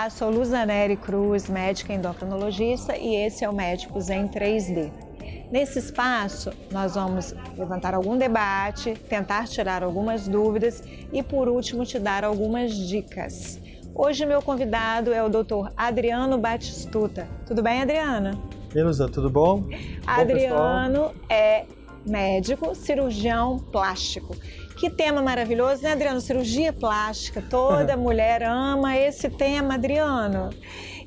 Olá, sou Luzaneri Cruz, médica endocrinologista, e esse é o Médicos em 3D. Nesse espaço, nós vamos levantar algum debate, tentar tirar algumas dúvidas e, por último, te dar algumas dicas. Hoje, meu convidado é o Dr. Adriano Batistuta. Tudo bem, Adriano? E aí, Luza, tudo bom? Adriano é médico, cirurgião plástico. Que tema maravilhoso, né, Adriano? Cirurgia plástica, toda mulher ama esse tema, Adriano.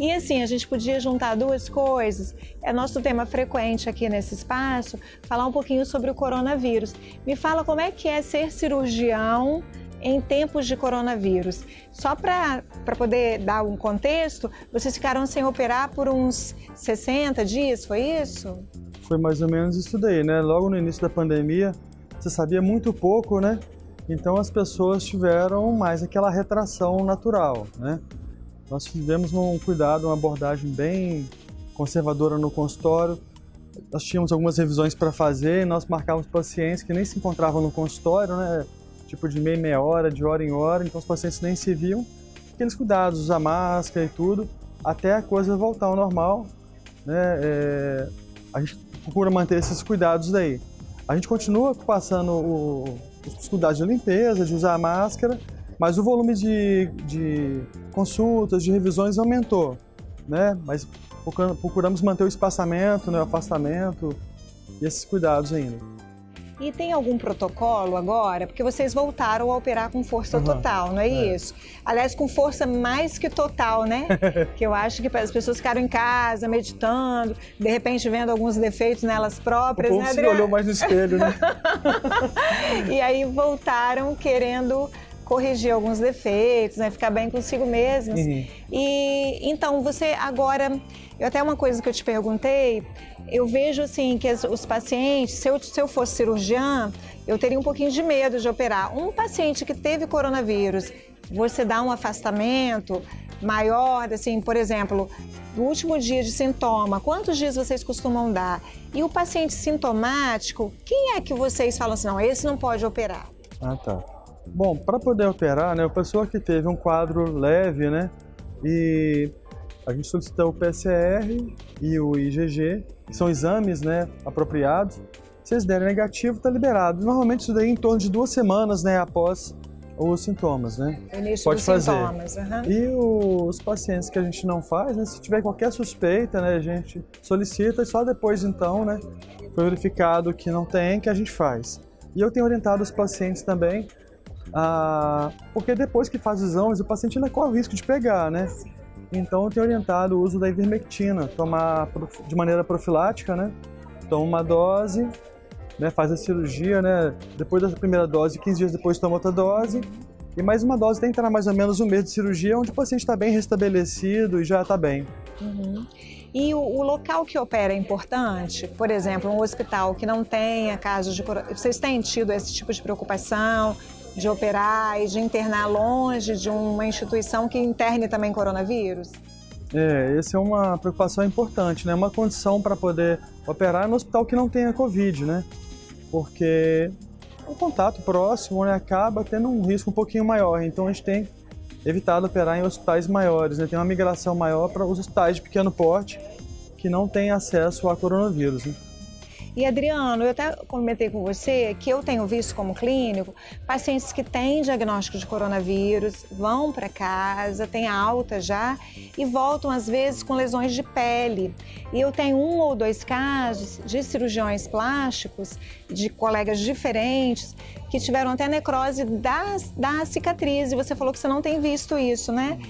E assim, a gente podia juntar duas coisas. É nosso tema frequente aqui nesse espaço, falar um pouquinho sobre o coronavírus. Me fala como é que é ser cirurgião em tempos de coronavírus. Só para poder dar um contexto, vocês ficaram sem operar por uns 60 dias, foi isso? Foi mais ou menos isso daí, né? Logo no início da pandemia, você sabia muito pouco, né? Então as pessoas tiveram mais aquela retração natural, né? Nós tivemos um cuidado, uma abordagem bem conservadora no consultório. Nós tínhamos algumas revisões para fazer e nós marcávamos pacientes que nem se encontravam no consultório, né? Tipo de meia hora, de hora em hora, então os pacientes nem se viam. Aqueles cuidados, usar máscara e tudo, até a coisa voltar ao normal, né? A gente procura manter esses cuidados daí. A gente continua passando os cuidados de limpeza, de usar a máscara, mas o volume de consultas, de revisões aumentou, né? Mas procuramos manter o espaçamento, né? O afastamento e esses cuidados ainda. E tem algum protocolo agora? Porque vocês voltaram a operar com força total, não é isso? Aliás, com força mais que total, né? Que eu acho que as pessoas ficaram em casa, meditando, de repente vendo alguns defeitos nelas próprias, o povo né, se Adriano? olhou mais no espelho, né? E aí voltaram querendo corrigir alguns defeitos, né? Ficar bem consigo mesmos. E então, você agora... Até uma coisa que eu te perguntei, eu vejo assim que os pacientes, se eu fosse cirurgiã, eu teria um pouquinho de medo de operar. Um paciente que teve coronavírus, você dá um afastamento maior, assim, por exemplo, no último dia de sintoma, quantos dias vocês costumam dar? E o paciente sintomático, quem é que vocês falam assim, não, esse não pode operar? Ah, tá. Bom, para poder operar, né, a pessoa que teve um quadro leve, né, e a gente solicita o PCR e o IgG, que são exames, né, apropriados. Se eles derem negativo, está liberado. Normalmente isso daí em torno de 2 semanas, né, após os sintomas, né? Início pode dos fazer. Sintomas. E os pacientes que a gente não faz, né, se tiver qualquer suspeita, né, a gente solicita e só depois então, né, foi verificado que não tem, que a gente faz. E eu tenho orientado os pacientes também, porque depois que faz os exames, o paciente ainda corre o risco de pegar, né? Então eu tenho orientado o uso da ivermectina, tomar de maneira profilática, né? Toma uma dose, né? Faz a cirurgia, né? Depois da primeira dose, 15 dias depois toma outra dose. E mais uma dose tem que entrar mais ou menos 1 mês de cirurgia, onde o paciente está bem restabelecido e já está bem. E o local que opera é importante? Por exemplo, um hospital que não tenha casos de coronavírus. Vocês têm tido esse tipo de preocupação de operar e de internar longe de uma instituição que interne também coronavírus? Essa é uma preocupação importante, né? Uma condição para poder operar no hospital que não tenha Covid, né? Porque o contato próximo, né, acaba tendo um risco um pouquinho maior. Então a gente tem evitado operar em hospitais maiores, né? Tem uma migração maior para os hospitais de pequeno porte que não têm acesso a coronavírus, né? E Adriano, eu até comentei com você que eu tenho visto como clínico pacientes que têm diagnóstico de coronavírus, vão para casa, têm alta já e voltam às vezes com lesões de pele. E eu tenho 1 ou 2 casos de cirurgiões plásticos, de colegas diferentes, que tiveram até necrose da cicatriz. E você falou que você não tem visto isso, né?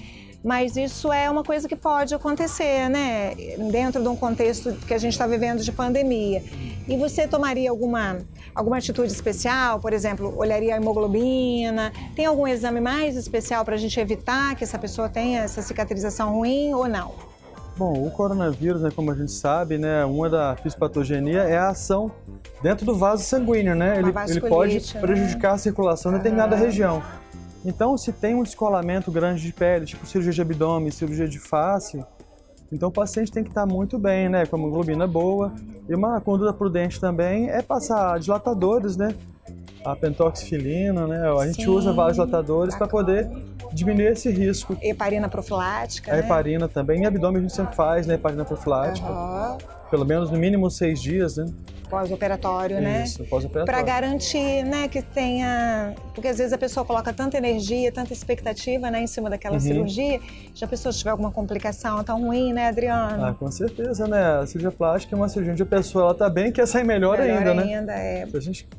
Mas isso é uma coisa que pode acontecer, né? Dentro de um contexto que a gente está vivendo de pandemia. E você tomaria alguma atitude especial? Por exemplo, olharia a hemoglobina? Tem algum exame mais especial para a gente evitar que essa pessoa tenha essa cicatrização ruim ou não? Bom, o coronavírus, né, como a gente sabe, né, uma da fisiopatogenia é a ação dentro do vaso sanguíneo, né? Ele pode prejudicar a circulação em determinada região. Então, se tem um descolamento grande de pele, tipo cirurgia de abdômen, cirurgia de face, então o paciente tem que estar muito bem, né, com a hemoglobina boa. E uma conduta prudente também é passar dilatadores, né, a pentoxifilina, né, a gente usa vasodilatadores para poder diminuir esse risco. Heparina profilática, A né? heparina também, em abdômen a gente sempre faz, né, heparina profilática. Pelo menos no mínimo 6 dias, né? Pós-operatório, né? Isso, pós-operatório. Para garantir, né, que tenha... Porque às vezes a pessoa coloca tanta energia, tanta expectativa, né, em cima daquela cirurgia. Já a pessoa tiver alguma complicação tão ruim, né, Adriano? Ah, com certeza, né? A cirurgia plástica é uma cirurgia onde a pessoa ela tá bem e quer sair melhor ainda, né? Se a gente,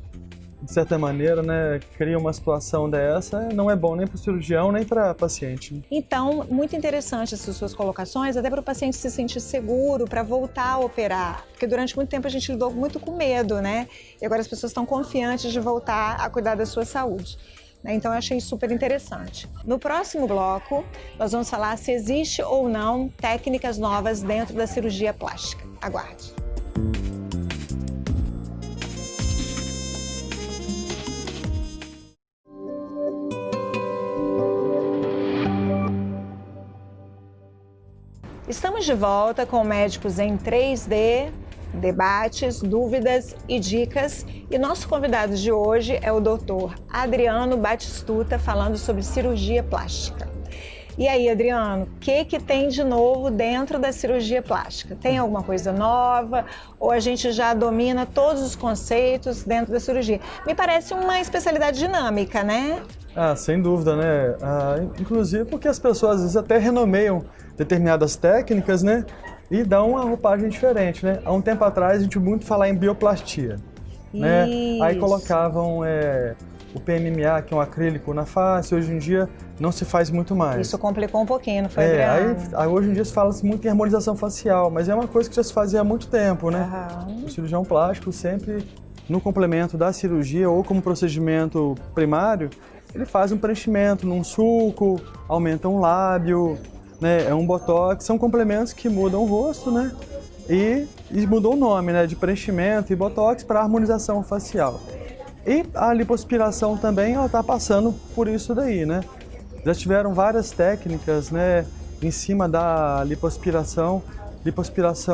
de certa maneira, né, cria uma situação dessa, não é bom nem para o cirurgião, nem para paciente. Né? Então, muito interessante essas suas colocações, até para o paciente se sentir seguro para voltar a operar. Porque durante muito tempo a gente lidou muito com medo, né? E agora as pessoas estão confiantes de voltar a cuidar da sua saúde. Então, eu achei super interessante. No próximo bloco, nós vamos falar se existe ou não técnicas novas dentro da cirurgia plástica. Aguarde. Estamos de volta com Médicos em 3D, debates, dúvidas e dicas. E nosso convidado de hoje é o Dr. Adriano Batistuta, falando sobre cirurgia plástica. E aí, Adriano, o que tem de novo dentro da cirurgia plástica? Tem alguma coisa nova ou a gente já domina todos os conceitos dentro da cirurgia? Me parece uma especialidade dinâmica, né? Ah, sem dúvida, né? Inclusive porque as pessoas às vezes até renomeiam determinadas técnicas, né? E dão uma roupagem diferente, né? Há um tempo atrás a gente muito falava em bioplastia, né? Aí colocavam o PMMA, que é um acrílico na face, hoje em dia não se faz muito mais. Isso complicou um pouquinho, não foi, Adriano? Aí hoje em dia se fala muito em harmonização facial, mas é uma coisa que já se fazia há muito tempo, né? O cirurgião plástico sempre, no complemento da cirurgia ou como procedimento primário, ele faz um preenchimento num sulco, aumenta um lábio, né? É um botox, são complementos que mudam o rosto, né? E mudou o nome, né? De preenchimento e botox para harmonização facial. E a lipoaspiração também, ela está passando por isso daí, né? Já tiveram várias técnicas, né? Em cima da lipoaspiração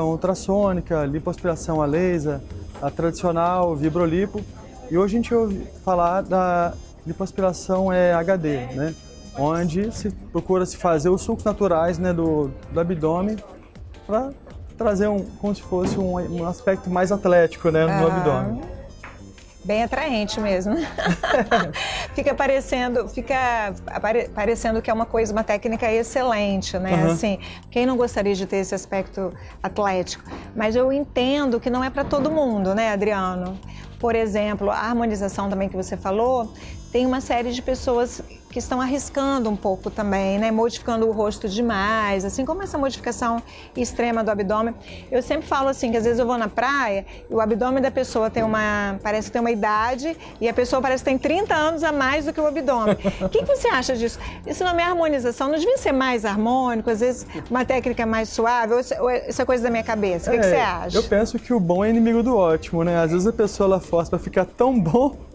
ultrassônica, lipoaspiração a laser, a tradicional vibrolipo. E hoje a gente ouve falar da lipoaspiração HD, né? Onde se procura se fazer os sulcos naturais, né, do abdômen para trazer como se fosse um aspecto mais atlético, né, no abdômen. Bem atraente mesmo. Fica parecendo que é uma técnica excelente, né? Assim, quem não gostaria de ter esse aspecto atlético? Mas eu entendo que não é para todo mundo, né, Adriano? Por exemplo, a harmonização também que você falou, tem uma série de pessoas que estão arriscando um pouco também, né? Modificando o rosto demais, assim como essa modificação extrema do abdômen. Eu sempre falo assim, que às vezes eu vou na praia e o abdômen da pessoa parece que tem uma idade e a pessoa parece que tem 30 anos a mais do que o abdômen. O que você acha disso? Isso não é harmonização? Não devia ser mais harmônico, às vezes uma técnica mais suave? Ou isso é coisa da minha cabeça? O que você acha? Eu penso que o bom é inimigo do ótimo, né? Às vezes a pessoa ela força para ficar tão bom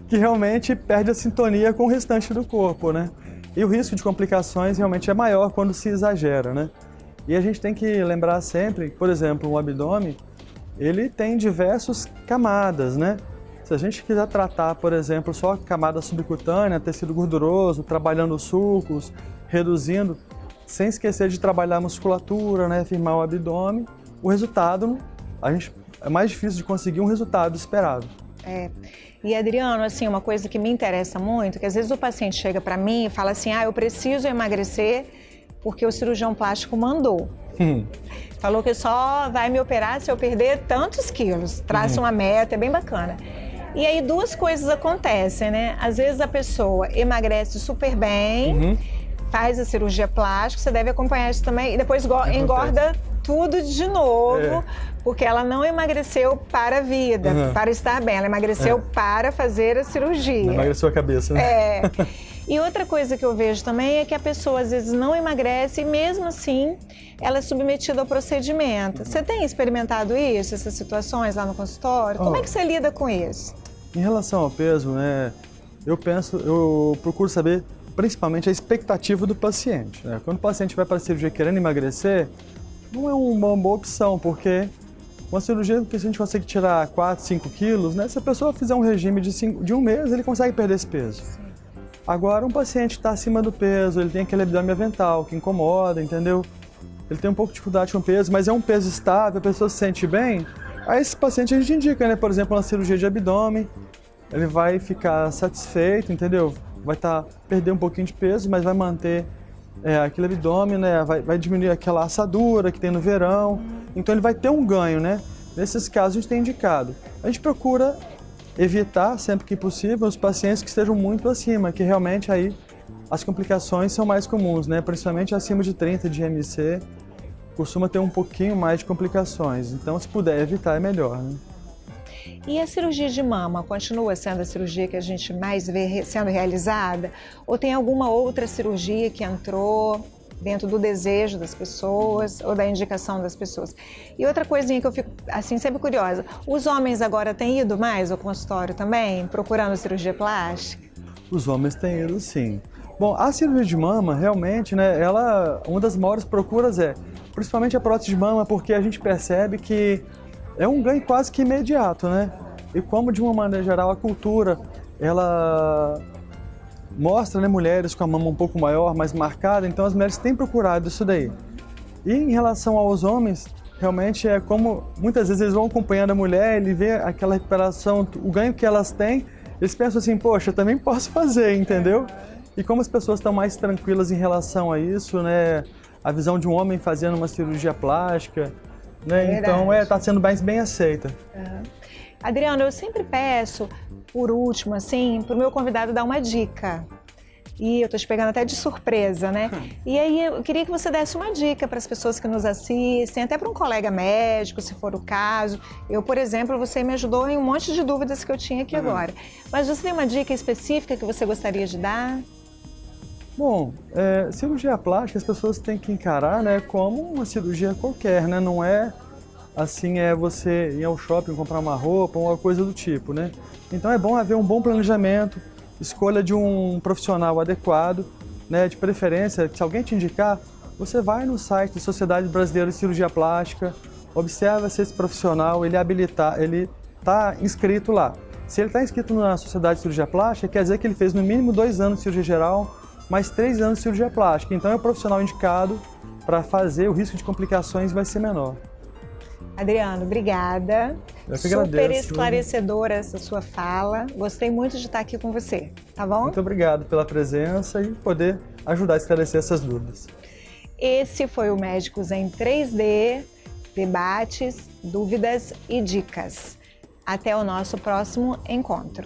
que realmente perde a sintonia com o restante do corpo, né? E o risco de complicações realmente é maior quando se exagera, né? E a gente tem que lembrar sempre, por exemplo, o abdômen, ele tem diversas camadas, né? Se a gente quiser tratar, por exemplo, só a camada subcutânea, tecido gorduroso, trabalhando os sulcos, reduzindo, sem esquecer de trabalhar a musculatura, né? Firmar o abdômen, o resultado, é mais difícil de conseguir um resultado esperado. E Adriano, assim, uma coisa que me interessa muito, que às vezes o paciente chega para mim e fala assim, eu preciso emagrecer porque o cirurgião plástico mandou. Falou que só vai me operar se eu perder tantos quilos, traça uma meta, é bem bacana. E aí duas coisas acontecem, né? Às vezes a pessoa emagrece super bem, faz a cirurgia plástica, você deve acompanhar isso também, e depois engorda tudo de novo, porque ela não emagreceu para a vida, para estar bem, ela emagreceu para fazer a cirurgia. Emagreceu a cabeça, né? E outra coisa que eu vejo também é que a pessoa às vezes não emagrece e mesmo assim ela é submetida ao procedimento. Você tem experimentado isso, essas situações lá no consultório? Como é que você lida com isso? Em relação ao peso, né, eu procuro saber principalmente a expectativa do paciente, né? Quando o paciente vai para a cirurgia querendo emagrecer, não é uma boa opção, porque uma cirurgia que a gente consegue tirar 4, 5 quilos, né? Se a pessoa fizer um regime de um mês, ele consegue perder esse peso. Agora, um paciente está acima do peso, ele tem aquele abdômen avental que incomoda, entendeu? Ele tem um pouco de dificuldade com o peso, mas é um peso estável, a pessoa se sente bem. Aí esse paciente a gente indica, né? Por exemplo, uma cirurgia de abdômen, ele vai ficar satisfeito, entendeu? Vai perder um pouquinho de peso, mas vai manter aquele abdômen, né? Vai diminuir aquela assadura que tem no verão. Então ele vai ter um ganho, né? Nesses casos a gente tem indicado. A gente procura evitar, sempre que possível, os pacientes que estejam muito acima, que realmente aí as complicações são mais comuns, né? Principalmente acima de 30 de IMC, costuma ter um pouquinho mais de complicações. Então, se puder evitar, é melhor, né? E a cirurgia de mama continua sendo a cirurgia que a gente mais vê sendo realizada? Ou tem alguma outra cirurgia que entrou dentro do desejo das pessoas ou da indicação das pessoas? E outra coisinha que eu fico assim sempre curiosa, os homens agora têm ido mais ao consultório também, procurando cirurgia plástica? Os homens têm ido, sim. Bom, a cirurgia de mama, realmente, né, uma das maiores procuras principalmente a prótese de mama, porque a gente percebe que é um ganho quase que imediato, né? E como, de uma maneira geral, a cultura, ela mostra, né, mulheres com a mama um pouco maior, mais marcada, então as mulheres têm procurado isso daí. E em relação aos homens, realmente é como, muitas vezes eles vão acompanhando a mulher, ele vê aquela recuperação, o ganho que elas têm, eles pensam assim, poxa, eu também posso fazer, entendeu? E como as pessoas estão mais tranquilas em relação a isso, né? A visão de um homem fazendo uma cirurgia plástica, né? Então está sendo bem aceita. Uhum. Adriano, eu sempre peço, por último, assim, para o meu convidado dar uma dica. E eu estou te pegando até de surpresa, né? E aí eu queria que você desse uma dica para as pessoas que nos assistem, até para um colega médico, se for o caso. Eu, por exemplo, você me ajudou em um monte de dúvidas que eu tinha aqui agora. Mas você tem uma dica específica que você gostaria de dar? Bom, cirurgia plástica as pessoas têm que encarar, né, como uma cirurgia qualquer, né? Não é assim, você ir ao shopping comprar uma roupa ou uma coisa do tipo, né? Então é bom haver um bom planejamento, escolha de um profissional adequado, né? De preferência, se alguém te indicar, você vai no site da Sociedade Brasileira de Cirurgia Plástica, observa se esse profissional ele está inscrito lá. Se ele está inscrito na Sociedade de Cirurgia Plástica, quer dizer que ele fez no mínimo 2 anos de cirurgia geral, mais 3 anos de cirurgia plástica. Então é o profissional indicado para fazer, o risco de complicações vai ser menor. Adriano, obrigada. Eu que agradeço. Super esclarecedora essa sua fala. Gostei muito de estar aqui com você, tá bom? Muito obrigado pela presença e poder ajudar a esclarecer essas dúvidas. Esse foi o Médicos em 3D, debates, dúvidas e dicas. Até o nosso próximo encontro.